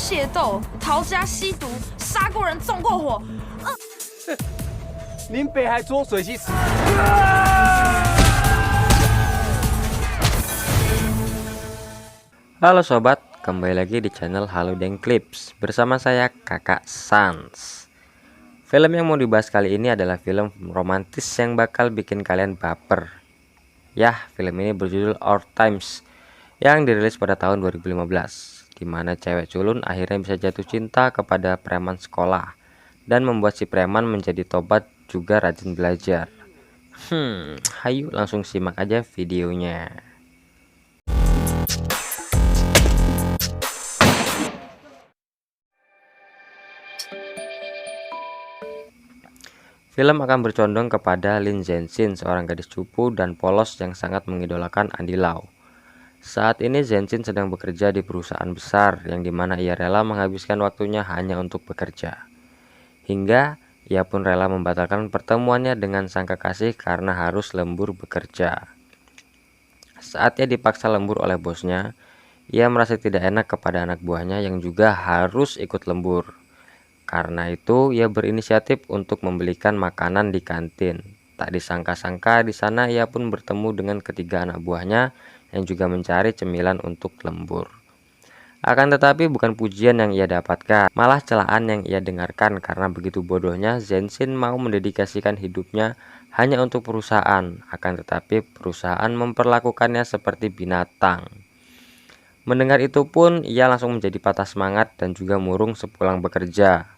械斗、逃家、吸毒、杀过人、纵过火。您北海捉水西。Halo sobat, kembali lagi di channel Haludeng Clips bersama saya Kakak Sans. Film yang mau dibahas kali ini adalah film romantis yang bakal bikin kalian baper. Yah, film ini berjudul Our Times yang dirilis pada tahun 2015, dimana cewek culun akhirnya bisa jatuh cinta kepada preman sekolah dan membuat si preman menjadi tobat juga rajin belajar. Hayu langsung simak aja videonya. Film akan bercondong kepada Lin Zhenxin, seorang gadis cupu dan polos yang sangat mengidolakan Andy Lau. Saat ini Zhenxin sedang bekerja di perusahaan besar yang dimana ia rela menghabiskan waktunya hanya untuk bekerja. Hingga ia pun rela membatalkan pertemuannya dengan sang kekasih karena harus lembur bekerja. Saat ia dipaksa lembur oleh bosnya, ia merasa tidak enak kepada anak buahnya yang juga harus ikut lembur. Karena itu, ia berinisiatif untuk membelikan makanan di kantin. Tak disangka-sangka di sana ia pun bertemu dengan ketiga anak buahnya yang juga mencari cemilan untuk lembur. Akan tetapi bukan pujian yang ia dapatkan, malah celaan yang ia dengarkan karena begitu bodohnya Zhenxin mau mendedikasikan hidupnya hanya untuk perusahaan. Akan tetapi perusahaan memperlakukannya seperti binatang. Mendengar itu pun ia langsung menjadi patah semangat dan juga murung sepulang bekerja.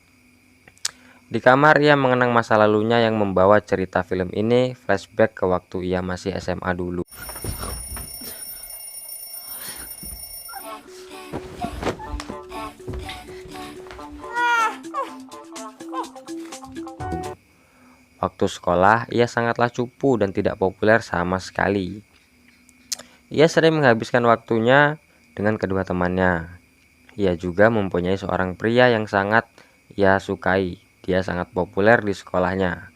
Di kamar ia mengenang masa lalunya yang membawa cerita film ini flashback ke waktu ia masih SMA dulu. Waktu sekolah ia sangatlah cupu dan tidak populer sama sekali. Ia sering menghabiskan waktunya dengan kedua temannya. Ia juga mempunyai seorang pria yang sangat ia sukai. Dia sangat populer di sekolahnya.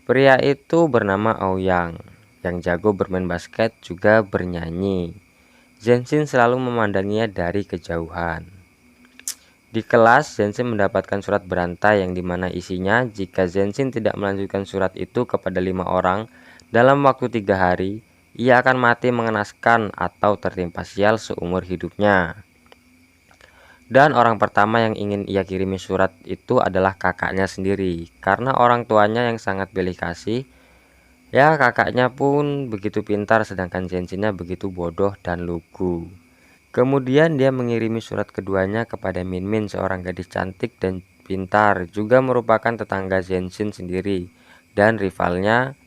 Pria itu bernama Aoyang, yang jago bermain basket juga bernyanyi. Zhenxin selalu memandanginya dari kejauhan. Di kelas, Zhenxin mendapatkan surat berantai yang dimana isinya jika Zhenxin tidak melanjutkan surat itu kepada 5 orang dalam waktu 3 hari, ia akan mati mengenaskan atau tertimpa sial seumur hidupnya. Dan orang pertama yang ingin ia kirimi surat itu adalah kakaknya sendiri. Karena orang tuanya yang sangat belik kasih, ya kakaknya pun begitu pintar sedangkan Zhenxinnya begitu bodoh dan lugu. Kemudian dia mengirimi surat keduanya kepada Min Min, seorang gadis cantik dan pintar, juga merupakan tetangga Zhenxin sendiri dan rivalnya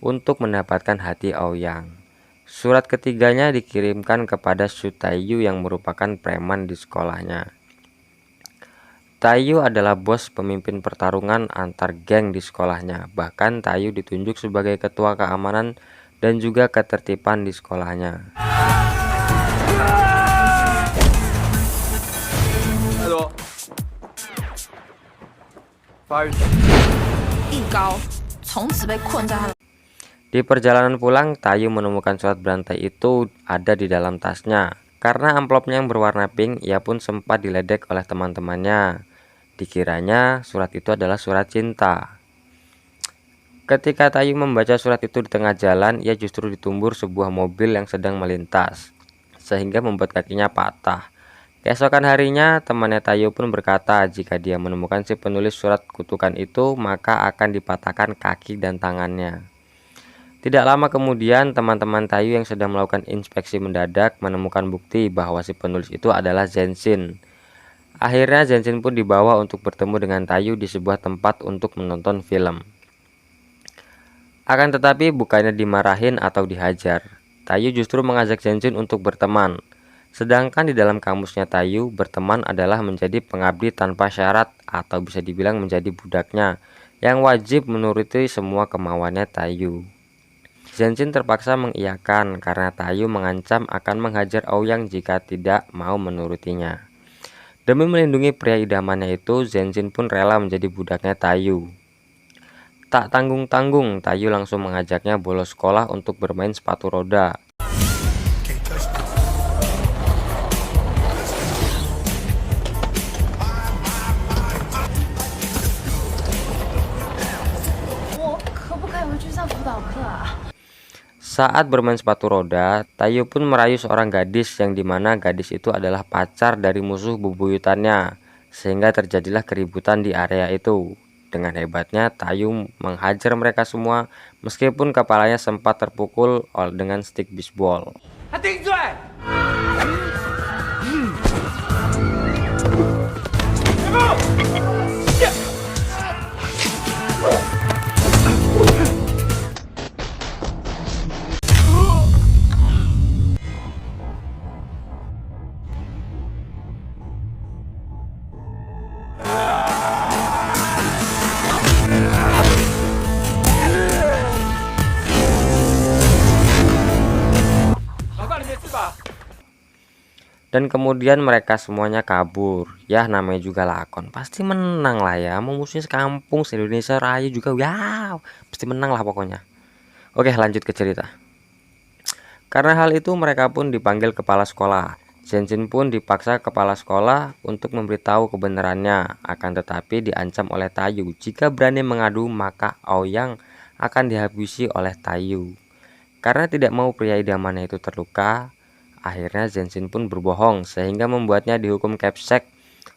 untuk mendapatkan hati Aoyang. Surat ketiganya dikirimkan kepada Su Taiyu yang merupakan preman di sekolahnya. Taiyu adalah bos pemimpin pertarungan antar geng di sekolahnya. Bahkan Taiyu ditunjuk sebagai ketua keamanan dan juga ketertiban di sekolahnya. Halo. Di perjalanan pulang, Taiyu menemukan surat berantai itu ada di dalam tasnya. Karena amplopnya yang berwarna pink, ia pun sempat diledek oleh teman-temannya. Dikiranya surat itu adalah surat cinta. Ketika Taiyu membaca surat itu di tengah jalan, ia justru ditumbur sebuah mobil yang sedang melintas, sehingga membuat kakinya patah. Keesokan harinya, temannya Taiyu pun berkata jika dia menemukan si penulis surat kutukan itu, maka akan dipatahkan kaki dan tangannya. Tidak lama kemudian, teman-teman Taiyu yang sedang melakukan inspeksi mendadak menemukan bukti bahwa si penulis itu adalah Zhenxin. Akhirnya Zhenxin pun dibawa untuk bertemu dengan Taiyu di sebuah tempat untuk menonton film. Akan tetapi bukannya dimarahin atau dihajar, Taiyu justru mengajak Zhenxin untuk berteman. Sedangkan di dalam kamusnya Taiyu, berteman adalah menjadi pengabdi tanpa syarat atau bisa dibilang menjadi budaknya yang wajib menuruti semua kemauannya Taiyu. Zhenxin terpaksa mengiyakan karena Taiyu mengancam akan menghajar Aoyang jika tidak mau menurutinya. Demi melindungi pria idamannya itu, Zhenxin pun rela menjadi budaknya Taiyu. Tak tanggung-tanggung, Taiyu langsung mengajaknya bolos sekolah untuk bermain sepatu roda. Saat bermain sepatu roda, Tayu pun merayu seorang gadis yang dimana gadis itu adalah pacar dari musuh bebuyutannya, sehingga terjadilah keributan di area itu. Dengan hebatnya, Tayu menghajar mereka semua meskipun kepalanya sempat terpukul dengan stick bisbol. Dan kemudian mereka semuanya kabur. Ya namanya juga lakon, pasti menang lah ya. Mau musuhnya sekampung se-Indonesia Raya juga, wow, pasti menang lah pokoknya. Oke, lanjut ke cerita. Karena hal itu mereka pun dipanggil kepala sekolah. Zhenjin pun dipaksa kepala sekolah untuk memberitahu kebenarannya. Akan tetapi diancam oleh Tayu, jika berani mengadu maka Aoyang akan dihabisi oleh Tayu. Karena tidak mau pria idamannya itu terluka, akhirnya Zhenjin pun berbohong sehingga membuatnya dihukum capsek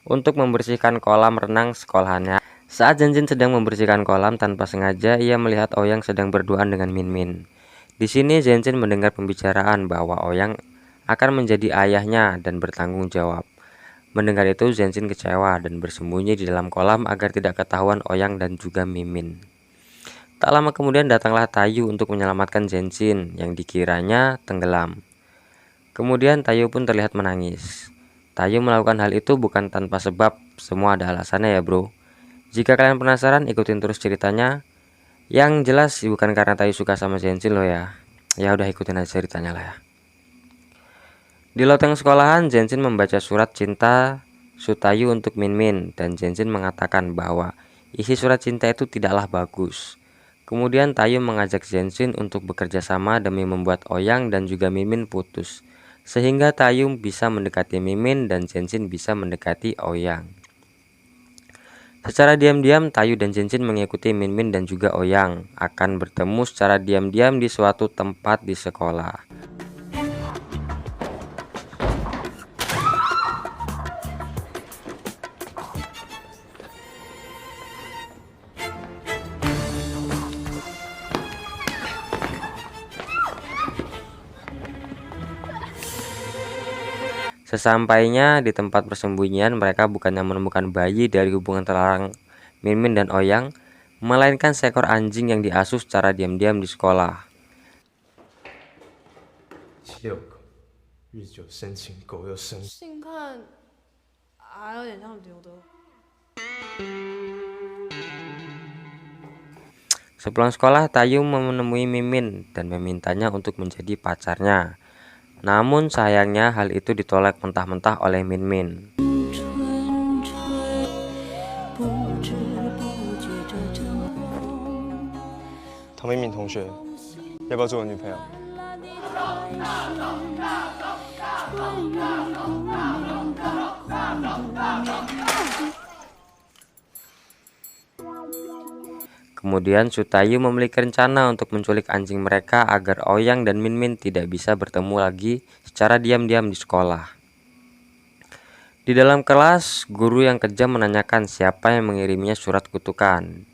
untuk membersihkan kolam renang sekolahannya. Saat Zhenjin sedang membersihkan kolam, tanpa sengaja ia melihat Aoyang sedang berduaan dengan Min Min. Di sini Zhenjin mendengar pembicaraan bahwa Aoyang akan menjadi ayahnya dan bertanggung jawab. Mendengar itu Zhenjin kecewa dan bersembunyi di dalam kolam agar tidak ketahuan Aoyang dan juga Min Min. Tak lama kemudian datanglah Tayu untuk menyelamatkan Zhenjin yang dikiranya tenggelam. Kemudian Tayu pun terlihat menangis. Tayu melakukan hal itu bukan tanpa sebab, semua ada alasannya ya bro. Jika kalian penasaran, ikutin terus ceritanya. Yang jelas bukan karena Tayu suka sama Zhenjin loh ya. Ya udah ikutin aja ceritanya lah ya. Di loteng sekolahan, Zhenjin membaca surat cinta Sutayu untuk Min Min, dan Zhenjin mengatakan bahwa isi surat cinta itu tidaklah bagus. Kemudian Tayu mengajak Zhenjin untuk bekerja sama demi membuat Aoyang dan juga Min Min putus, sehingga Tayu bisa mendekati Min Min dan Zhenjin bisa mendekati Aoyang. Secara diam-diam Tayu dan Zhenjin mengikuti Min Min dan juga Aoyang akan bertemu secara diam-diam di suatu tempat di sekolah. Sesampainya di tempat persembunyian, mereka bukannya menemukan bayi dari hubungan terlarang Min Min dan Aoyang, melainkan seekor anjing yang diasuh secara diam-diam di sekolah. 6个，日久生情，狗又生。近看还有点像刘德。 Sepulang sekolah, Tayu menemui Min Min dan memintanya untuk menjadi pacarnya. Namun sayangnya hal itu ditolak mentah-mentah oleh Min Min. 唐明敏同学，要不要做我女朋友？ Kemudian Sutayu memiliki rencana untuk menculik anjing mereka agar Aoyang dan Min Min tidak bisa bertemu lagi secara diam-diam di sekolah. Di dalam kelas, guru yang kejam menanyakan siapa yang mengirimnya surat kutukan.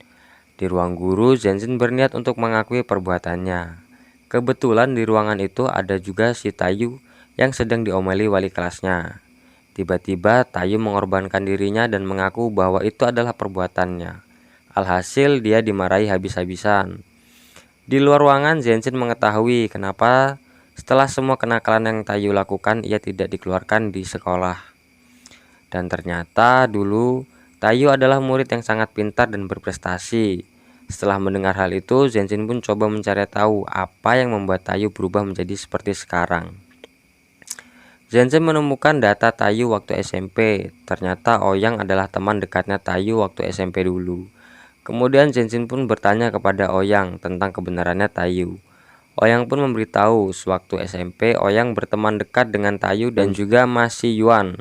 Di ruang guru, Zhenjin berniat untuk mengakui perbuatannya. Kebetulan di ruangan itu ada juga si Tayu yang sedang diomeli wali kelasnya. Tiba-tiba Tayu mengorbankan dirinya dan mengaku bahwa itu adalah perbuatannya. Alhasil dia dimarahi habis-habisan. Di luar ruangan, Zhenjin mengetahui kenapa setelah semua kenakalan yang Tayu lakukan ia tidak dikeluarkan di sekolah. Dan ternyata dulu Tayu adalah murid yang sangat pintar dan berprestasi. Setelah mendengar hal itu, Zhenjin pun coba mencari tahu apa yang membuat Tayu berubah menjadi seperti sekarang. Zhenjin menemukan data Tayu waktu SMP. Ternyata Aoyang adalah teman dekatnya Tayu waktu SMP dulu. Kemudian Zhenjin pun bertanya kepada Aoyang tentang kebenarannya Tayu. Aoyang pun memberitahu sewaktu SMP Aoyang berteman dekat dengan Tayu dan juga Mas Yuan.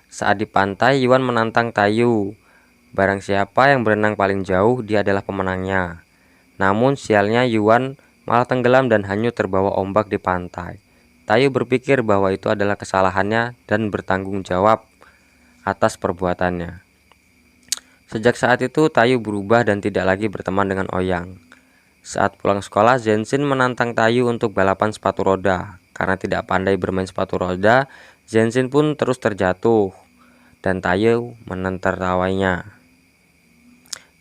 Saat di pantai, Yuan menantang Tayu. Barang siapa yang berenang paling jauh, dia adalah pemenangnya. Namun sialnya Yuan malah tenggelam dan hanyut terbawa ombak di pantai. Tayu berpikir bahwa itu adalah kesalahannya dan bertanggung jawab atas perbuatannya. Sejak saat itu Tayu berubah dan tidak lagi berteman dengan Ouyang. Saat pulang sekolah, Zhensin menantang Tayu untuk balapan sepatu roda. Karena tidak pandai bermain sepatu roda, Zhensin pun terus terjatuh dan Tayu menertawainya.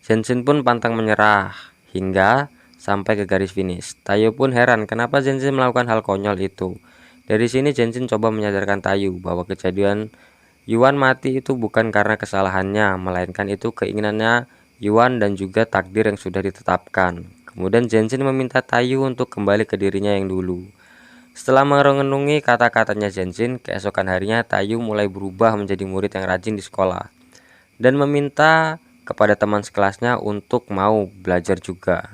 Zhensin pun pantang menyerah hingga sampai ke garis finish. Tayu pun heran kenapa Zhensin melakukan hal konyol itu. Dari sini Zhensin coba menyadarkan Tayu bahwa kejadian Yuan mati itu bukan karena kesalahannya, melainkan itu keinginannya Yuan dan juga takdir yang sudah ditetapkan. Kemudian Zhensin meminta Tayu untuk kembali ke dirinya yang dulu. Setelah merenungi kata-katanya Zhensin, keesokan harinya Tayu mulai berubah menjadi murid yang rajin di sekolah dan meminta kepada teman sekelasnya untuk mau belajar juga.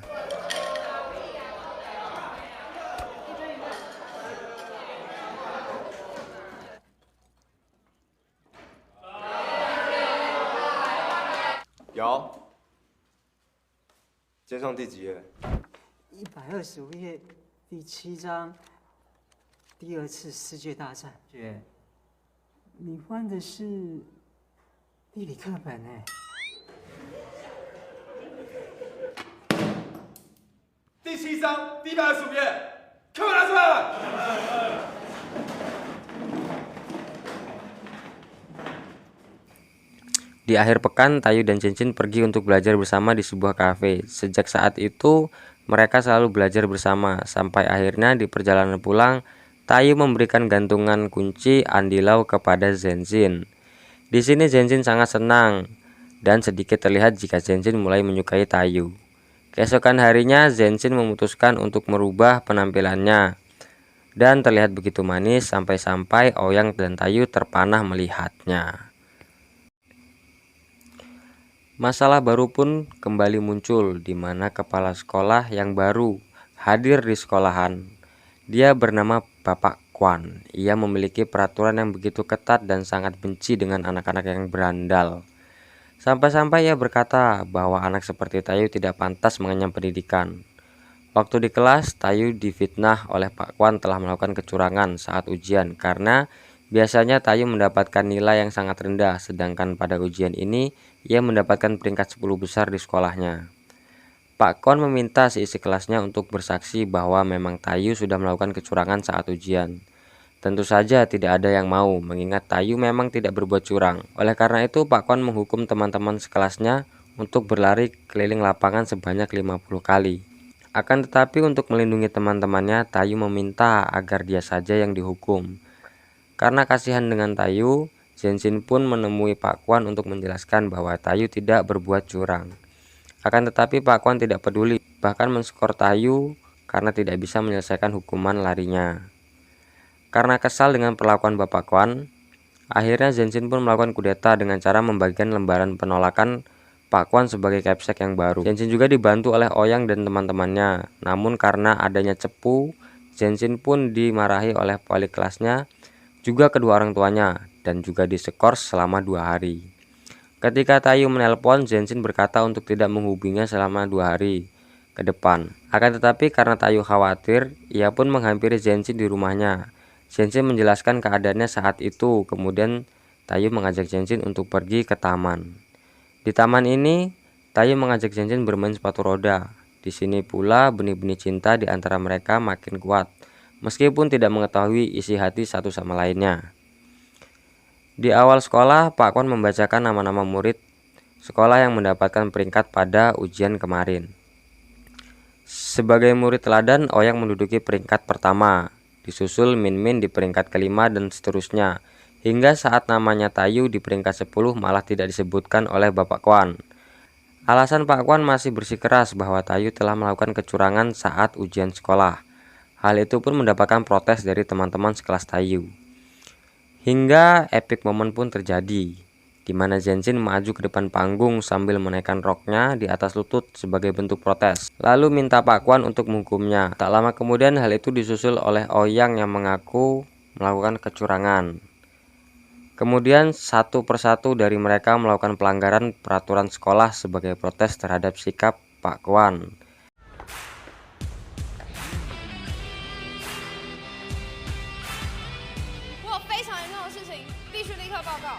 瑶，今天上第几页125页第7章，第2次世界大战。姐，你翻的是地理课本哎。第7章第125页，课本拿出来了。 Di akhir pekan, Tayu dan Zhensin pergi untuk belajar bersama di sebuah kafe. Sejak saat itu, mereka selalu belajar bersama. Sampai akhirnya di perjalanan pulang, Tayu memberikan gantungan kunci andilau kepada Zhensin. Di sini Zhensin sangat senang dan sedikit terlihat jika Zhensin mulai menyukai Tayu. Keesokan harinya, Zhensin memutuskan untuk merubah penampilannya dan terlihat begitu manis sampai-sampai Ouyang dan Tayu terpanah melihatnya. Masalah baru pun kembali muncul di mana kepala sekolah yang baru hadir di sekolahan. Dia bernama Bapak Kwan. Ia memiliki peraturan yang begitu ketat dan sangat benci dengan anak-anak yang berandal. Sampai-sampai ia berkata bahwa anak seperti Tayu tidak pantas mengenyam pendidikan. Waktu di kelas, Tayu difitnah oleh Pak Kwan telah melakukan kecurangan saat ujian karena biasanya Tayu mendapatkan nilai yang sangat rendah, sedangkan pada ujian ini ia mendapatkan peringkat 10 besar di sekolahnya. Pak Kwan meminta seisi kelasnya untuk bersaksi bahwa memang Tayu sudah melakukan kecurangan saat ujian. Tentu saja tidak ada yang mau, mengingat Tayu memang tidak berbuat curang. Oleh karena itu, Pak Kwan menghukum teman-teman sekelasnya untuk berlari keliling lapangan sebanyak 50 kali. Akan tetapi untuk melindungi teman-temannya, Tayu meminta agar dia saja yang dihukum. Karena kasihan dengan Tayu, Zhensin pun menemui Pak Kwan untuk menjelaskan bahwa Tayu tidak berbuat curang. Akan tetapi Pak Kwan tidak peduli, bahkan menskor Tayu karena tidak bisa menyelesaikan hukuman larinya. Karena kesal dengan perlakuan Bapak Kwan, akhirnya Zhensin pun melakukan kudeta dengan cara membagikan lembaran penolakan Pak Kwan sebagai Kapsek yang baru. Zhensin juga dibantu oleh Ouyang dan teman-temannya. Namun karena adanya cepu, Zhensin pun dimarahi oleh wali kelasnya, juga kedua orang tuanya, dan juga diskors selama 2 hari. Ketika Tayu menelpon, Zhensin berkata untuk tidak menghubunginya selama 2 hari ke depan. Akan tetapi karena Tayu khawatir, ia pun menghampiri Zhensin di rumahnya. Zhensin menjelaskan keadaannya saat itu, kemudian Tayu mengajak Zhensin untuk pergi ke taman. Di taman ini, Tayu mengajak Zhensin bermain sepatu roda. Di sini pula benih-benih cinta di antara mereka makin kuat, meskipun tidak mengetahui isi hati satu sama lainnya. Di awal sekolah, Pak Kwan membacakan nama-nama murid sekolah yang mendapatkan peringkat pada ujian kemarin. Sebagai murid teladan, Ouyang menduduki peringkat pertama, disusul Min Min di peringkat kelima dan seterusnya, hingga saat namanya Tayu di peringkat 10 malah tidak disebutkan oleh Bapak Kwan. Alasan Pak Kwan masih bersikeras bahwa Tayu telah melakukan kecurangan saat ujian sekolah. Hal itu pun mendapatkan protes dari teman-teman sekelas Tayu. Hingga epic momen pun terjadi, di mana Zhensin maju ke depan panggung sambil menaikkan roknya di atas lutut sebagai bentuk protes, lalu minta Pak Kwan untuk menghukumnya. Tak lama kemudian hal itu disusul oleh Ouyang yang mengaku melakukan kecurangan. Kemudian satu persatu dari mereka melakukan pelanggaran peraturan sekolah sebagai protes terhadap sikap Pak Kwan. 告，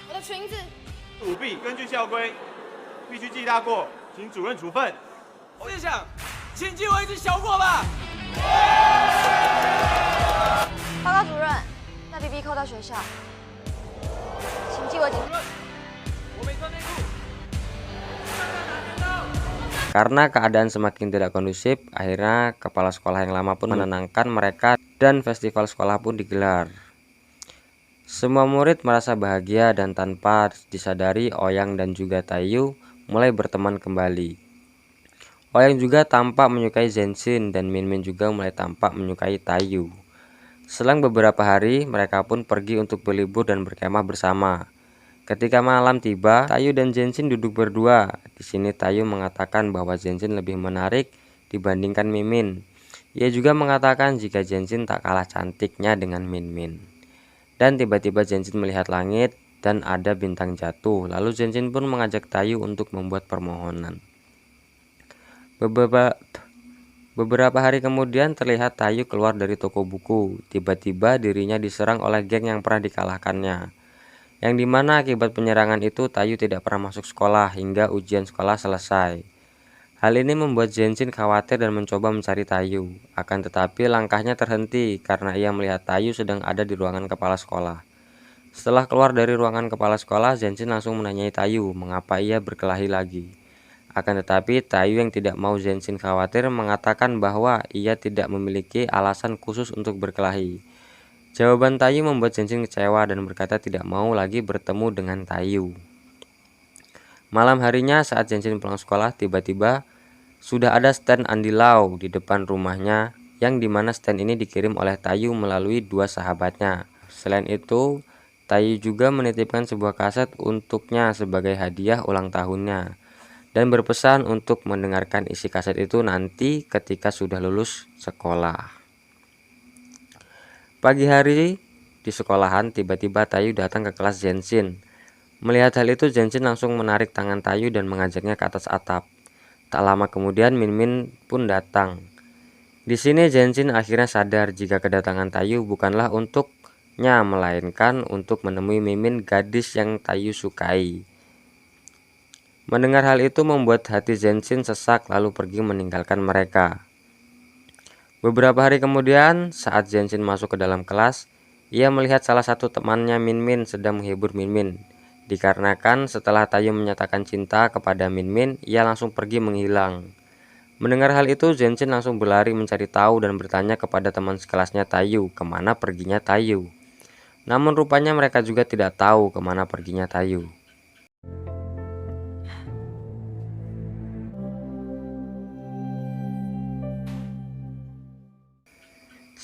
我的裙子。舞弊，根据校规，必须记大过，请主任处分。我就想，请记我一只小过吧。报告主任，带 BB 扣到学校，请记我警告。我没穿内裤。 Karena keadaan semakin tidak kondusif, akhirnya kepala sekolah yang lama pun menenangkan mereka dan festival sekolah pun digelar. Semua murid merasa bahagia dan tanpa disadari Oyang dan juga Tayu mulai berteman kembali. Oyang juga tampak menyukai Zenshin dan Minmin juga mulai tampak menyukai Tayu. Selang beberapa hari, mereka pun pergi untuk berlibur dan berkemah bersama. Ketika malam tiba, Tayu dan Zenshin duduk berdua. Di sini Tayu mengatakan bahwa Zenshin lebih menarik dibandingkan Minmin. Ia juga mengatakan jika Zenshin tak kalah cantiknya dengan Minmin. Dan tiba-tiba Zenshin melihat langit dan ada bintang jatuh. Lalu Zenshin pun mengajak Tayu untuk membuat permohonan. Beberapa hari kemudian terlihat Tayu keluar dari toko buku. Tiba-tiba dirinya diserang oleh geng yang pernah dikalahkannya. Yang dimana akibat penyerangan itu Tayu tidak pernah masuk sekolah hingga ujian sekolah selesai. Hal ini membuat Zenshin khawatir dan mencoba mencari Tayu. Akan tetapi langkahnya terhenti karena ia melihat Tayu sedang ada di ruangan kepala sekolah. Setelah keluar dari ruangan kepala sekolah, Zenshin langsung menanyai Tayu mengapa ia berkelahi lagi. Akan tetapi Tayu yang tidak mau Zenshin khawatir mengatakan bahwa ia tidak memiliki alasan khusus untuk berkelahi. Jawaban Tayu membuat Zenshin kecewa dan berkata tidak mau lagi bertemu dengan Tayu. Malam harinya saat Zenshin pulang sekolah, tiba-tiba sudah ada stand Andy Lau di depan rumahnya, yang dimana stand ini dikirim oleh Tayu melalui dua sahabatnya. Selain itu, Tayu juga menitipkan sebuah kaset untuknya sebagai hadiah ulang tahunnya, dan berpesan untuk mendengarkan isi kaset itu nanti ketika sudah lulus sekolah. Pagi hari di sekolahan, tiba-tiba Tayu datang ke kelas Zenshin. Melihat hal itu, Zenshin langsung menarik tangan Tayu dan mengajaknya ke atas atap. Tak lama kemudian Minmin pun datang. Di sini Zenshin akhirnya sadar jika kedatangan Tayu bukanlah untuknya, melainkan untuk menemui Minmin, gadis yang Tayu sukai. Mendengar hal itu membuat hati Zenshin sesak lalu pergi meninggalkan mereka. Beberapa hari kemudian, saat Zenshin masuk ke dalam kelas, ia melihat salah satu temannya Minmin sedang menghibur Minmin. Dikarenakan setelah Tayu menyatakan cinta kepada Minmin, ia langsung pergi menghilang. Mendengar hal itu, Zenshin langsung berlari mencari tahu dan bertanya kepada teman sekelasnya Tayu kemana perginya Tayu. Namun rupanya mereka juga tidak tahu kemana perginya Tayu.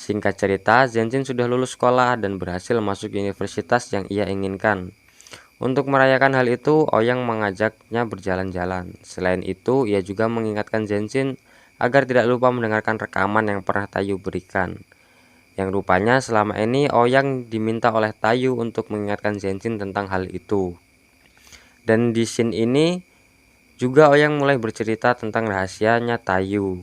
Singkat cerita, Zenshin sudah lulus sekolah dan berhasil masuk universitas yang ia inginkan. Untuk merayakan hal itu, Oyang mengajaknya berjalan-jalan. Selain itu, ia juga mengingatkan Zenshin agar tidak lupa mendengarkan rekaman yang pernah Tayu berikan. Yang rupanya selama ini Oyang diminta oleh Tayu untuk mengingatkan Zenshin tentang hal itu. Dan di scene ini juga Oyang mulai bercerita tentang rahasianya Tayu.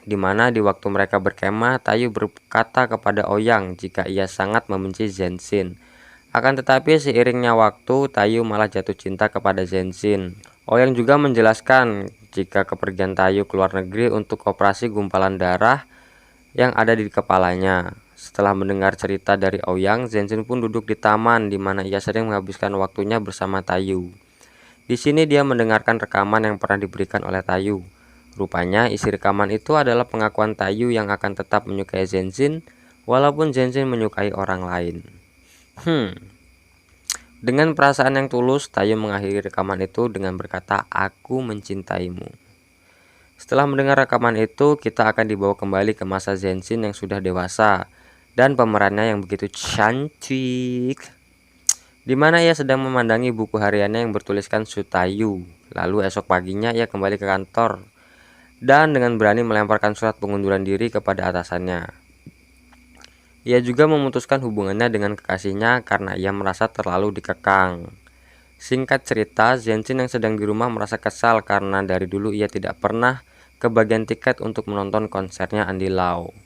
Dimana di waktu mereka berkemah, Tayu berkata kepada Oyang jika ia sangat membenci Zenshin. Akan tetapi seiringnya waktu, Tayu malah jatuh cinta kepada Zenshin. Oyang juga menjelaskan jika kepergian Tayu ke luar negeri untuk operasi gumpalan darah yang ada di kepalanya. Setelah mendengar cerita dari Oyang, Zenshin pun duduk di taman di mana ia sering menghabiskan waktunya bersama Tayu. Di sini dia mendengarkan rekaman yang pernah diberikan oleh Tayu. Rupanya isi rekaman itu adalah pengakuan Tayu yang akan tetap menyukai Zenshin walaupun Zenshin menyukai orang lain. Dengan perasaan yang tulus, Tayu mengakhiri rekaman itu dengan berkata, "Aku mencintaimu." Setelah mendengar rekaman itu, kita akan dibawa kembali ke masa Zenshin yang sudah dewasa dan pemerannya yang begitu cantik, di mana ia sedang memandangi buku hariannya yang bertuliskan Su Tayu. Lalu esok paginya ia kembali ke kantor dan dengan berani melemparkan surat pengunduran diri kepada atasannya. Ia juga memutuskan hubungannya dengan kekasihnya karena ia merasa terlalu dikekang. Singkat cerita, Zenshin yang sedang di rumah merasa kesal karena dari dulu ia tidak pernah kebagian tiket untuk menonton konsernya Andy Lau.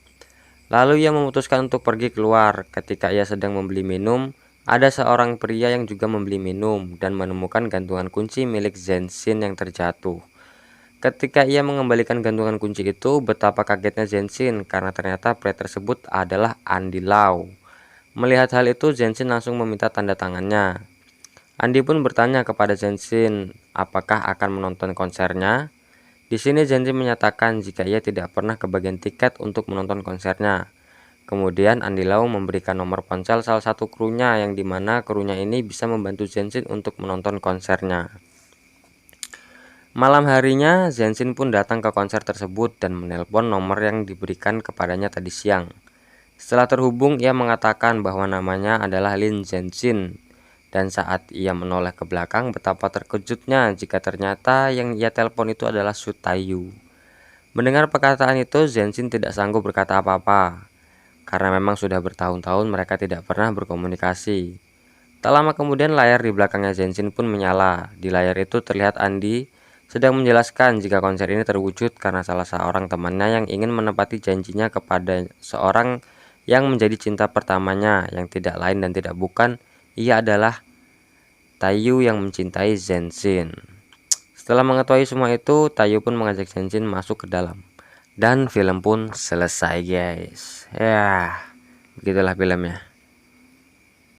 Lalu ia memutuskan untuk pergi keluar. Ketika ia sedang membeli minum, Ada seorang pria yang juga membeli minum dan menemukan gantungan kunci milik Zenshin yang terjatuh. Ketika ia mengembalikan gantungan kunci itu, betapa kagetnya Zenshin karena ternyata pria tersebut adalah Andy Lau. Melihat hal itu, Zenshin langsung meminta tanda tangannya. Andy pun bertanya kepada Zenshin apakah akan menonton konsernya. Di sini Zenshin menyatakan jika ia tidak pernah kebagian tiket untuk menonton konsernya. Kemudian Andy Lau memberikan nomor ponsel salah satu krunya yang dimana krunya ini bisa membantu Zenshin untuk menonton konsernya. Malam harinya Zenshin pun datang ke konser tersebut dan menelpon nomor yang diberikan kepadanya tadi siang. Setelah terhubung, ia mengatakan bahwa namanya adalah Lin Zenshin. Dan saat ia menoleh ke belakang, betapa terkejutnya jika ternyata yang ia telepon itu adalah Su Taiyu. Mendengar perkataan itu, Zenshin tidak sanggup berkata apa-apa, karena memang sudah bertahun-tahun mereka tidak pernah berkomunikasi. Tak lama kemudian layar di belakangnya Zenshin pun menyala. Di layar itu terlihat Andy sedang menjelaskan jika konser ini terwujud karena salah seorang temannya yang ingin menepati janjinya kepada seorang yang menjadi cinta pertamanya, yang tidak lain dan tidak bukan, ia adalah Taiyu yang mencintai Zenshin. Setelah mengetahui semua itu, Taiyu pun mengajak Zenshin masuk ke dalam. Dan film pun selesai guys. Ya, begitulah filmnya.